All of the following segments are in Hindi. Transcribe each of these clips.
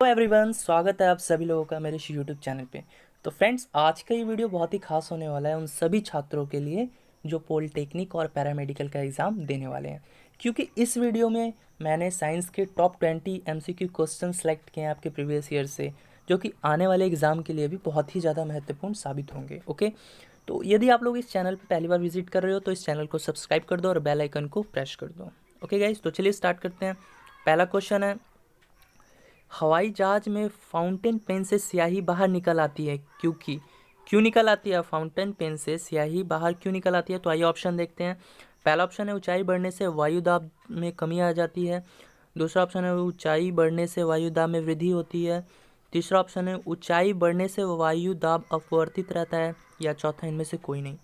तो एवरीवन, स्वागत है आप सभी लोगों का मेरे यूट्यूब चैनल पे। तो फ्रेंड्स, आज का ये वीडियो बहुत ही खास होने वाला है उन सभी छात्रों के लिए जो पॉलिटेक्निक और पैरामेडिकल का एग्ज़ाम देने वाले हैं, क्योंकि इस वीडियो में मैंने साइंस के टॉप 20 एमसीक्यू क्वेश्चन सेलेक्ट किए हैं आपके प्रीवियस ईयर से, जो कि आने वाले एग्ज़ाम के लिए भी बहुत ही ज़्यादा महत्वपूर्ण साबित होंगे। ओके, तो यदि आप लोग इस चैनल पर पहली बार विजिट कर रहे हो तो इस चैनल को सब्सक्राइब कर दो और बेल आइकन को प्रेस कर दो। ओके गाइज, तो चलिए स्टार्ट करते हैं। पहला क्वेश्चन है, हवाई जहाज में फाउंटेन पेन से स्याही बाहर निकल आती है क्योंकि क्यों निकल आती है? फाउंटेन पेन से स्याही बाहर क्यों निकल आती है? तो आइए ऑप्शन देखते हैं। पहला ऑप्शन है ऊंचाई बढ़ने से वायु दाब में कमी आ जाती है। दूसरा ऑप्शन है ऊंचाई बढ़ने से वायु दाब में वृद्धि होती है। तीसरा ऑप्शन है ऊंचाई बढ़ने से वायु दाब अपवर्तित रहता है। या चौथा, इनमें से कोई नहीं।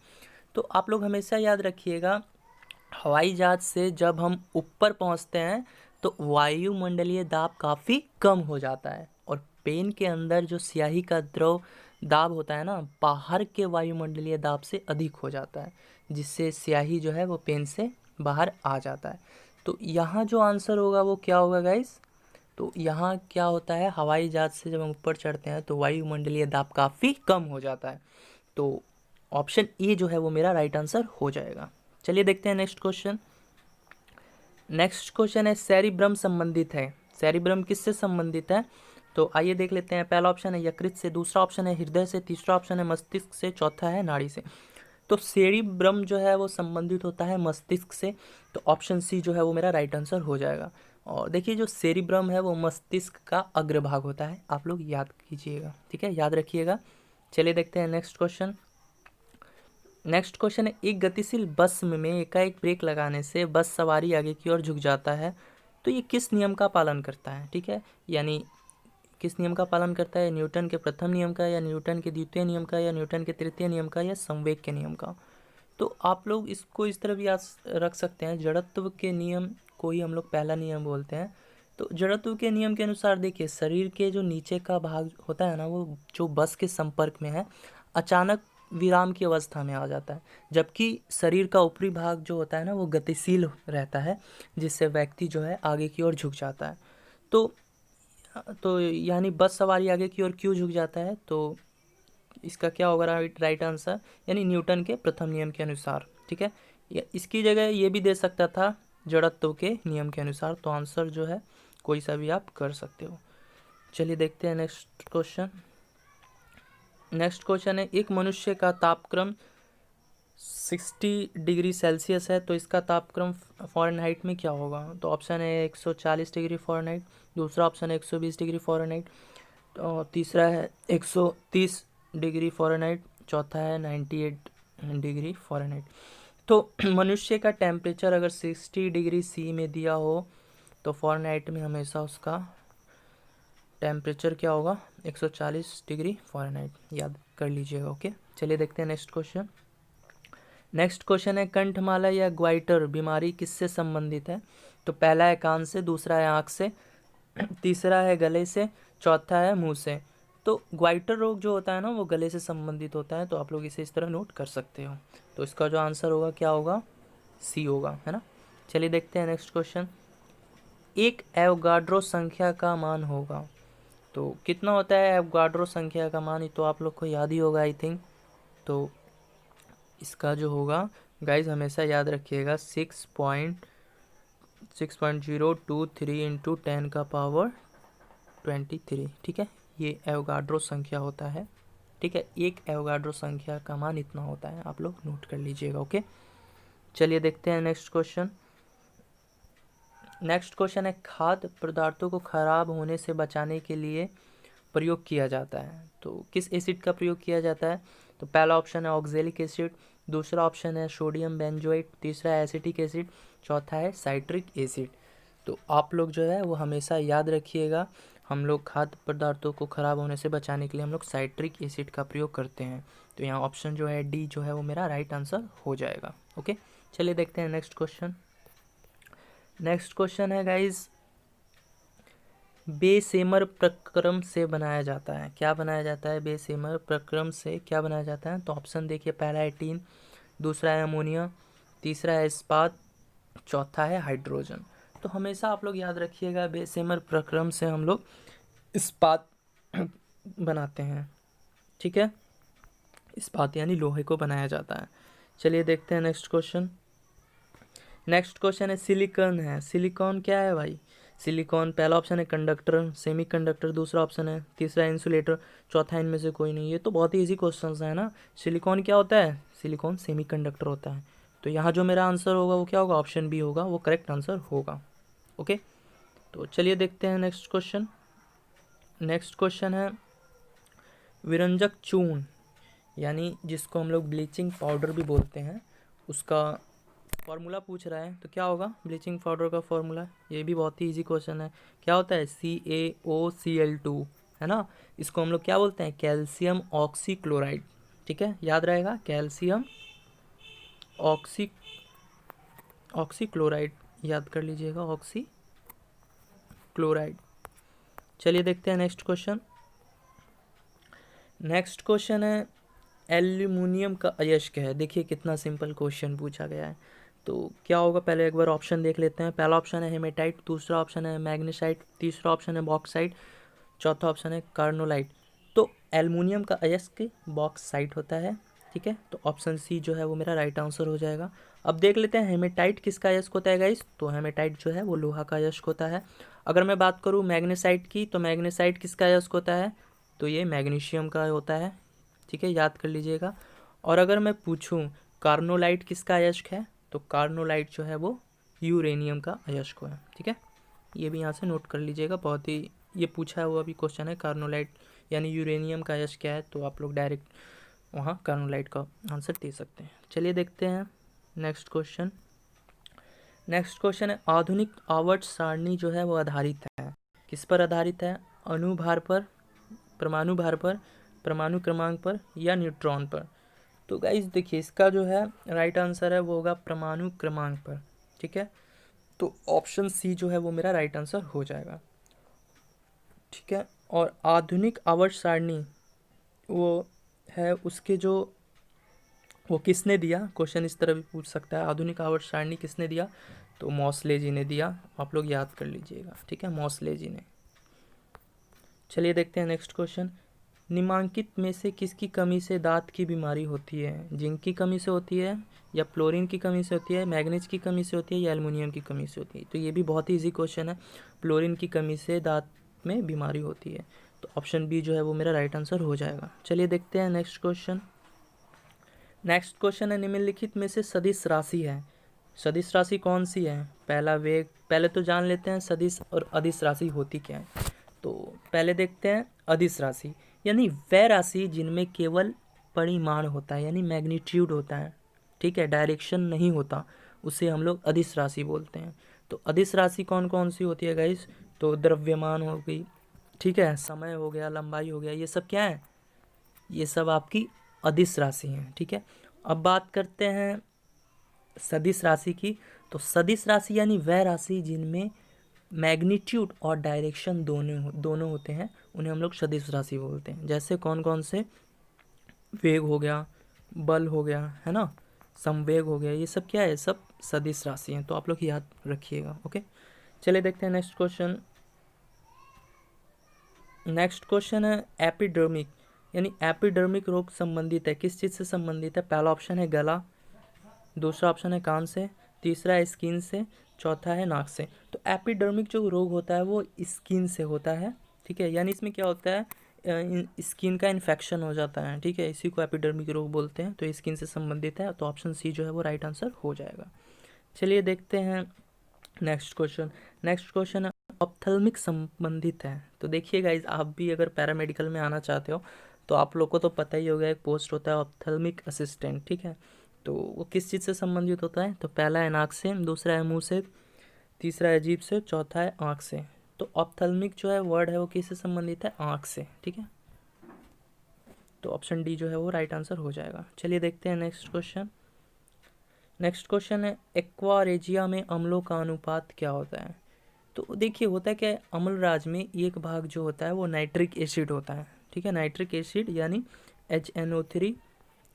तो आप लोग हमेशा याद रखिएगा, हवाई जहाज से जब हम ऊपर पहुंचते हैं तो वायुमंडलीय दाब काफ़ी कम हो जाता है, और पेन के अंदर जो स्याही का द्रव दाब होता है ना, बाहर के वायुमंडलीय दाब से अधिक हो जाता है, जिससे स्याही जो है वो पेन से बाहर आ जाता है। तो यहाँ जो आंसर होगा वो क्या होगा गाइस? तो यहाँ क्या होता है, हवाई जहाज से जब हम ऊपर चढ़ते हैं तो वायुमंडलीय दाब काफ़ी कम हो जाता है। तो ऑप्शन ए जो है वो मेरा राइट आंसर हो जाएगा। चलिए देखते हैं नेक्स्ट क्वेश्चन। नेक्स्ट क्वेश्चन है, सेरिब्रम संबंधित है। सेरिब्रम किससे संबंधित है? तो आइए देख लेते हैं। पहला ऑप्शन है यकृत से, दूसरा ऑप्शन है हृदय से, तीसरा ऑप्शन है मस्तिष्क से, चौथा है नाड़ी से। तो सेरिब्रम जो है वो संबंधित होता है मस्तिष्क से, तो ऑप्शन सी जो है वो मेरा राइट आंसर हो जाएगा। और देखिए, जो सेरिब्रम है वो मस्तिष्क का अग्रभाग होता है, आप लोग याद कीजिएगा, ठीक है, याद रखिएगा। चलिए देखते हैं नेक्स्ट क्वेश्चन। नेक्स्ट क्वेश्चन है, एक गतिशील बस में एकाएक ब्रेक लगाने से बस सवारी आगे की ओर झुक जाता है, तो ये किस नियम का पालन करता है? ठीक है, यानी किस नियम का पालन करता है? न्यूटन के प्रथम नियम का, या न्यूटन के द्वितीय नियम का, या न्यूटन के तृतीय नियम का, या संवेग के नियम का? तो आप लोग इसको इस तरह भी याद रख सकते हैं, जड़त्व के नियम को ही हम लोग पहला नियम बोलते हैं। तो जड़त्व के नियम के अनुसार देखिए, शरीर के जो नीचे का भाग होता है ना, वो जो बस के संपर्क में है, अचानक विराम की अवस्था में आ जाता है, जबकि शरीर का ऊपरी भाग जो होता है ना वो गतिशील रहता है, जिससे व्यक्ति जो है आगे की ओर झुक जाता है। तो यानी बस सवारी आगे की ओर क्यों झुक जाता है? तो इसका क्या होगा राइट आंसर? यानी न्यूटन के प्रथम नियम के अनुसार, ठीक है। या इसकी जगह ये भी दे सकता था जड़त्व के नियम के अनुसार, तो आंसर जो है कोई सा भी आप कर सकते हो। चलिए देखते हैं नेक्स्ट क्वेश्चन। नेक्स्ट क्वेश्चन है, एक मनुष्य का तापक्रम 60 डिग्री सेल्सियस है, तो इसका तापक्रम फ़ारेनहाइट में क्या होगा? तो ऑप्शन है 140 डिग्री फ़ारेनहाइट, दूसरा ऑप्शन है 120 डिग्री फ़ारेनहाइट, और तीसरा है 130 डिग्री फ़ारेनहाइट, चौथा है 98 डिग्री फ़ारेनहाइट। तो मनुष्य का टेम्परेचर अगर 60 डिग्री सी में दिया हो तो फ़ारेनहाइट में हमेशा उसका टेम्परेचर क्या होगा? 140 डिग्री फ़ारेनहाइट, याद कर लीजिएगा। ओके, चलिए देखते हैं नेक्स्ट क्वेश्चन। नेक्स्ट क्वेश्चन है, कंठमाला या ग्वाइटर बीमारी किससे संबंधित है? तो पहला है कान से, दूसरा है आँख से, तीसरा है गले से, चौथा है मुंह से। तो ग्वाइटर रोग जो होता है ना वो गले से संबंधित होता है, तो आप लोग इसे इस तरह नोट कर सकते हो। तो इसका जो आंसर होगा क्या होगा? सी होगा, है ना। चलिए देखते हैं नेक्स्ट क्वेश्चन। एक एवोगाड्रो संख्या का मान होगा, तो कितना होता है एवोगाड्रो संख्या का मान? तो आप लोग को याद ही होगा आई थिंक। तो इसका जो होगा गाइज, हमेशा याद रखिएगा, 6.023 इंटू 10 का पावर 23, ठीक है। ये एवोगाड्रो संख्या होता है, ठीक है। एक एवोगाड्रो संख्या का मान इतना होता है, आप लोग नोट कर लीजिएगा। ओके, चलिए देखते हैं नेक्स्ट क्वेश्चन। नेक्स्ट क्वेश्चन है, खाद्य पदार्थों को खराब होने से बचाने के लिए प्रयोग किया जाता है, तो किस एसिड का प्रयोग किया जाता है? तो पहला ऑप्शन है ऑक्जेलिक एसिड, दूसरा ऑप्शन है सोडियम बेंजोएट, तीसरा है एसिटिक एसिड, चौथा है साइट्रिक एसिड। तो आप लोग जो है वो हमेशा याद रखिएगा, हम लोग खाद्य पदार्थों को ख़राब होने से बचाने के लिए हम लोग साइट्रिक एसिड का प्रयोग करते हैं। तो यहाँ ऑप्शन जो है डी जो है वो मेरा राइट आंसर हो जाएगा। ओके, चलिए देखते हैं नेक्स्ट क्वेश्चन। नेक्स्ट क्वेश्चन है गाइज, बेसेमर प्रक्रम से बनाया जाता है, क्या बनाया जाता है? बेसेमर प्रक्रम से क्या बनाया जाता है? तो ऑप्शन देखिए, पहला है टीन, दूसरा है अमोनिया, तीसरा है इस्पात, चौथा है हाइड्रोजन। तो हमेशा आप लोग याद रखिएगा, बेसेमर प्रक्रम से हम लोग इस्पात बनाते हैं, ठीक है। इस्पात यानी लोहे को बनाया जाता है। चलिए देखते हैं नेक्स्ट क्वेश्चन। नेक्स्ट क्वेश्चन है सिलिकॉन है। सिलिकॉन क्या है भाई? सिलिकॉन पहला ऑप्शन है कंडक्टर, सेमी कंडक्टर दूसरा ऑप्शन है, तीसरा इंसुलेटर, चौथा इनमें से कोई नहीं। ये तो बहुत ही इजी क्वेश्चन है ना। सिलिकॉन क्या होता है? सिलिकॉन सेमी कंडक्टर होता है। तो यहाँ जो मेरा आंसर होगा वो क्या होगा? ऑप्शन बी होगा, वो करेक्ट आंसर होगा। ओके, तो चलिए देखते हैं नेक्स्ट क्वेश्चन। नेक्स्ट क्वेश्चन है विरंजक चूर्ण, यानी जिसको हम लोग ब्लीचिंग पाउडर भी बोलते हैं, उसका फॉर्मूला पूछ रहा है। तो क्या होगा ब्लीचिंग पाउडर का फॉर्मूला? ये भी बहुत ही इजी क्वेश्चन है। क्या होता है? CaOCl2, है ना। इसको हम लोग क्या बोलते हैं? कैल्शियम ऑक्सीक्लोराइड, ठीक है, याद रहेगा, कैल्शियम ऑक्सीक्लोराइड याद कर लीजिएगा, ऑक्सीक्लोराइड। चलिए देखते हैं नेक्स्ट क्वेश्चन। नेक्स्ट क्वेश्चन है एल्यूमिनियम का अयस्क है। देखिए कितना सिंपल क्वेश्चन पूछा गया है। तो क्या होगा, पहले एक बार ऑप्शन देख लेते हैं। पहला ऑप्शन है हेमेटाइट, दूसरा ऑप्शन है मैग्नेसाइट, तीसरा ऑप्शन है बॉक्साइट, चौथा ऑप्शन है कार्नोलाइट। तो एल्युमिनियम का अयस्क बॉक्साइट होता है, ठीक है। तो ऑप्शन सी जो है वो मेरा राइट आंसर हो जाएगा। अब देख लेते हैं हेमेटाइट किसका अयस्क होता है गाइस। तो हेमेटाइट जो है वो लोहा का अयस्क होता है। अगर मैं बात करूँ मैग्नेसाइट की, तो मैग्नेसाइट किसका अयस्क होता है? तो ये मैग्नीशियम का होता है, ठीक है, याद कर लीजिएगा। और अगर मैं पूछूं कार्नोलाइट किसका अयस्क है, तो कार्नोलाइट जो है वो यूरेनियम का अयस्क है, ठीक है। ये भी यहाँ से नोट कर लीजिएगा, बहुत ही ये पूछा हुआ भी क्वेश्चन है। कार्नोलाइट यानी यूरेनियम का अयस्क क्या है, तो आप लोग डायरेक्ट वहाँ कार्नोलाइट का आंसर दे सकते हैं। चलिए देखते हैं नेक्स्ट क्वेश्चन। नेक्स्ट क्वेश्चन है आधुनिक आवर्त सारणी जो है वो आधारित है, किस पर आधारित है? अणुभार पर, परमाणु भार पर, परमाणु क्रमांक पर, या न्यूट्रॉन पर? तो गाइज देखिए इसका जो है राइट आंसर है वो होगा परमाणु क्रमांक पर, ठीक है। तो ऑप्शन सी जो है वो मेरा राइट आंसर हो जाएगा, ठीक है। और आधुनिक आवर्त सारणी वो है उसके जो वो किसने दिया, क्वेश्चन इस तरह भी पूछ सकता है, आधुनिक आवर्त सारणी किसने दिया? तो मॉसले जी ने दिया, आप लोग याद कर लीजिएगा, ठीक है, मॉसले जी ने। चलिए देखते हैं नेक्स्ट क्वेश्चन। निम्नलिखित में से किसकी कमी से दांत की बीमारी होती है? जिंक की कमी से होती है, या फ्लोरीन की कमी से होती है, मैग्नीज की कमी से होती है, या एल्युमिनियम की कमी से होती है? तो ये भी बहुत ही इजी क्वेश्चन है। फ्लोरीन की कमी से दांत में बीमारी होती है। तो ऑप्शन बी जो है वो मेरा राइट आंसर हो जाएगा। चलिए देखते हैं नेक्स्ट क्वेश्चन। नेक्स्ट क्वेश्चन है निम्नलिखित में से सदिश राशि है। सदिश राशि कौन सी है? पहला वेग, पहले तो जान लेते हैं सदिश और अदिश राशि होती क्या है। तो पहले देखते हैं अदिश राशि, यानी वह राशि जिनमें केवल परिमाण होता है, यानी मैग्नीट्यूड होता है, ठीक है, डायरेक्शन नहीं होता, उसे हम लोग अदिश राशि बोलते हैं। तो अदिश राशि कौन कौन सी होती है गाइस? तो द्रव्यमान हो गई, ठीक है, समय हो गया, लंबाई हो गया, ये सब क्या है? ये सब आपकी अदिश राशि हैं, ठीक है। अब बात करते हैं सदिश राशि की। तो सदिश राशि यानी वह राशि जिनमें मैग्नीट्यूड और डायरेक्शन दोनों होते हैं, उन्हें हम लोग सदिश राशि बोलते हैं। जैसे कौन कौन से? वेग हो गया, बल हो गया, है ना, संवेग हो गया, ये सब क्या है? सब सदिश राशि हैं, तो आप लोग याद रखिएगा। ओके, चलिए देखते हैं नेक्स्ट क्वेश्चन। नेक्स्ट क्वेश्चन है एपिडर्मिक, यानी एपिडर्मिक रोग संबंधित है, किस चीज़ से संबंधित है? पहला ऑप्शन है गला, दूसरा ऑप्शन है कान से, तीसरा है स्किन से, चौथा है नाक से। तो एपिडर्मिक जो रोग होता है वो स्किन से होता है, ठीक है, यानी इसमें क्या होता है, स्किन का इन्फेक्शन हो जाता है, ठीक है, इसी को एपिडर्मिक रोग बोलते हैं। तो स्किन से संबंधित है, तो ऑप्शन सी जो है वो राइट आंसर हो जाएगा। चलिए देखते हैं नेक्स्ट क्वेश्चन। नेक्स्ट क्वेश्चन है ऑप्थेल्मिक संबंधित है। तो देखिए गाइज, आप भी अगर पैरामेडिकल में आना चाहते हो तो आप लोग को तो पता ही होगा, एक पोस्ट होता है ऑप्थेल्मिक असिस्टेंट, ठीक है। तो वो किस चीज़ से संबंधित होता है? तो पहला है नाक से, दूसरा है मुंह से, तीसरा है जीभ से, चौथा है आँख से। तो ऑप्थेल्मिक जो है वर्ड है वो किससे संबंधित है? आँख से, ठीक है। तो ऑप्शन डी जो है वो राइट आंसर हो जाएगा। चलिए देखते हैं नेक्स्ट क्वेश्चन। नेक्स्ट क्वेश्चन है एक्वारेजिया में अम्लों का अनुपात क्या होता है? तो देखिए होता है क्या है, अम्ल राज में एक भाग जो होता है वो नाइट्रिक एसिड होता है, ठीक है, नाइट्रिक एसिड यानी HNO3।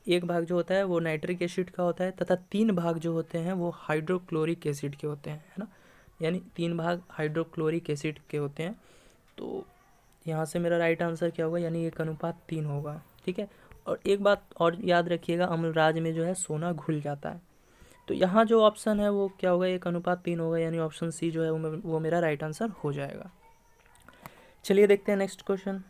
एक भाग जो होता है वो नाइट्रिक एसिड का होता है, तथा 3 भाग जो होते हैं वो हाइड्रोक्लोरिक एसिड के होते हैं, है ना, यानी 3 भाग हाइड्रोक्लोरिक एसिड के होते हैं। तो यहाँ से मेरा राइट आंसर क्या होगा, यानी 1:3 होगा। ठीक है। और एक बात और याद रखिएगा, अम्लराज में जो है सोना घुल जाता है। तो यहाँ जो ऑप्शन है वो क्या होगा, 1:3 होगा, यानी ऑप्शन सी जो है वो मेरा राइट आंसर हो जाएगा। चलिए देखते हैं नेक्स्ट क्वेश्चन।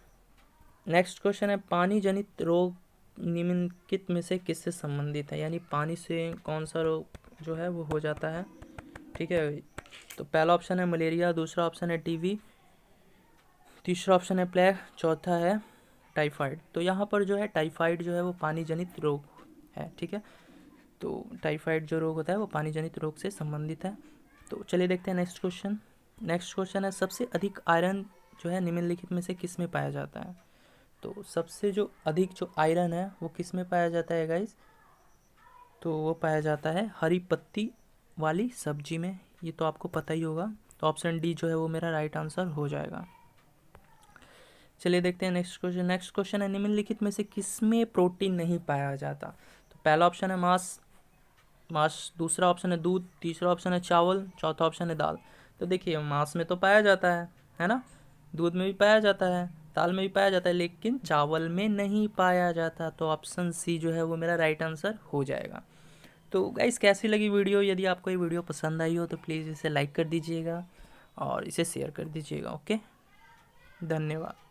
नेक्स्ट क्वेश्चन है, पानी जनित रोग निम्नलिखित में से किससे संबंधित है, यानी पानी से कौन सा रोग जो है वो हो जाता है। ठीक है। तो पहला ऑप्शन है मलेरिया, दूसरा ऑप्शन है टीबी, तीसरा ऑप्शन है प्लेग, चौथा है टाइफाइड। तो यहाँ पर जो है टाइफाइड जो है वो पानी जनित रोग है। ठीक है। तो टाइफाइड जो रोग होता है वो पानी जनित रोग से संबंधित है। तो चलिए देखते हैं नेक्स्ट क्वेश्चन। नेक्स्ट क्वेश्चन है, सबसे अधिक आयरन जो है निम्नलिखित में से किस में पाया जाता है। तो सबसे जो अधिक जो आयरन है वो किस में पाया जाता है गाइस, तो वो पाया जाता है हरी पत्ती वाली सब्जी में। ये तो आपको पता ही होगा। तो ऑप्शन डी जो है वो मेरा राइट आंसर हो जाएगा। चलिए देखते हैं नेक्स्ट क्वेश्चन। नेक्स्ट क्वेश्चन है, निम्नलिखित में से किसमें प्रोटीन नहीं पाया जाता। तो पहला ऑप्शन है मांस, दूसरा ऑप्शन है दूध, तीसरा ऑप्शन है चावल, चौथा ऑप्शन है दाल। तो देखिए मांस में तो पाया जाता है ना, दूध में भी पाया जाता है, दाल में भी पाया जाता है, लेकिन चावल में नहीं पाया जाता। तो ऑप्शन सी जो है वो मेरा राइट आंसर हो जाएगा। तो गाइस कैसी लगी वीडियो, यदि आपको ये वीडियो पसंद आई हो तो प्लीज़ इसे लाइक कर दीजिएगा और इसे शेयर कर दीजिएगा। ओके, धन्यवाद।